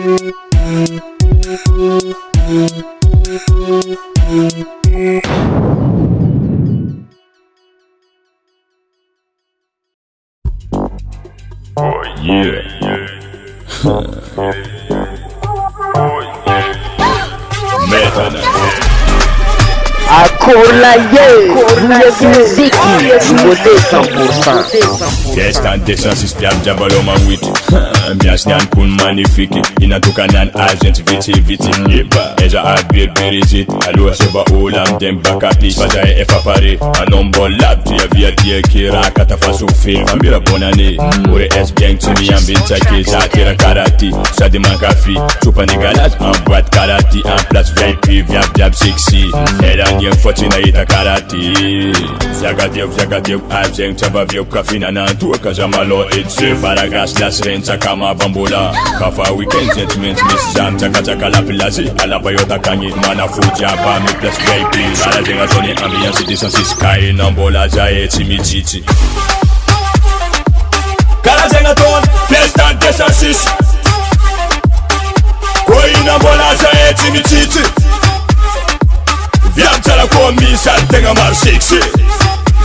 Oh yeah. Maintenant. Akolaye, muziki, mode 100%. Kestan desansis piap jabalo man wit. Mias nyan kun magnifique. Inatuka nan agent viti. Eja abir berizit. Alo seba ulam dem bakapi. Bajaye efa pare. Anombol lab tia via tia kira kata fasu film. Ambira bonane. Ure es gang timi ambin chake. Zatira karati. Sadi mankafi. Chupa ni galaj. En boîte karati. En place VIP. Viab sexy. Edan yang fotina ita karati. Zagadiok. Abzeng chaba viok kafina na tua kajamalo. Itse faragas las renza kama bambola. Kafa weekend sentiment miss jam. Chaka la pilazi. Alabayota kanyi. Mana fuja ba mi plus VIP. Ala jenga zone ambiance disansi sky. Nambola jaye timichichi. Kala jenga ton. Fiesta desansis. Koi nambola jaye timichichi. Viam chala komisa tenga mar sexy.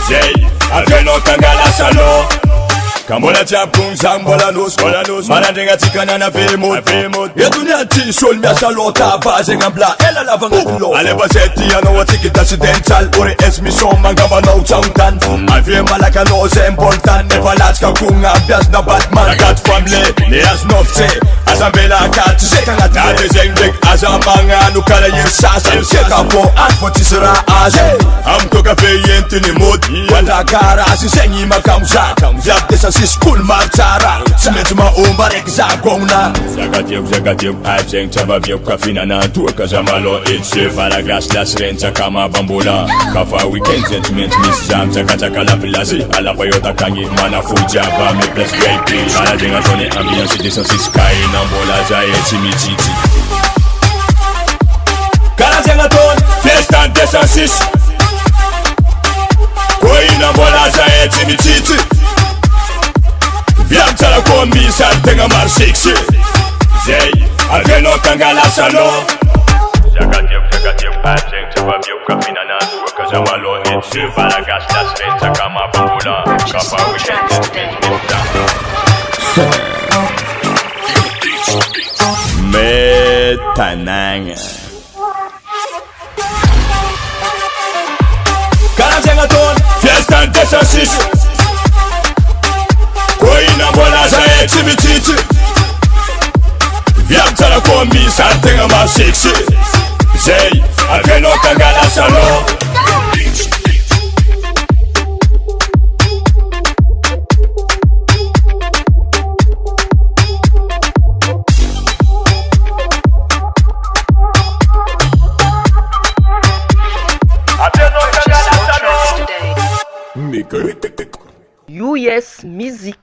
Jay, aveno tangala salo. Kambola jab kun zambola nos. Mana denga tikana na vemot. Yedunia ti sol mi asalota baze ngambla ela lava ngalo. Ale bazeti ano watiki accidental. Ore es mi son mangaba no changtan. Avie malaka no zemboltan. Never latch ka kunga bias na Batman. I got family, ne as nofte. Azambela kat sekanga tade zengdek. Azamanga nukala yin sasa. Seka po anfotisera aze. Amko kafe yentini modi. Wanda kara si sengi makamza. Viab desa si school marchara. Simetuma umbarek za gongna. Zagatiok abzeng chaba viok kafina na tua kazamalo. Itse faragas las renza kama bambola. Kafa weekend sentiment miss jam. Chaka la pilazi. Alabayota kanyi. Mana fuja ba mi plus VIP. Ala jenga zone ambiance desansi sky. Nambola jaye timichichi. Kala jenga ton. Fiesta desansis. Koi nambola jaye timichichi. Viam chala komisa tenga mar sexy. Jay, aveno tangala salo. Zagatiok, abzeng chaba viok kafina na tua kazamalo. Itse faragas las renza kama bambola. Kafa weekend sentiment Metananga. Kala jenga ton. Fiesta desansis. Koi nambola jaye timichichi. Viam chala komisa tenga mar sexy. Jay, aveno tangala salo. US Music.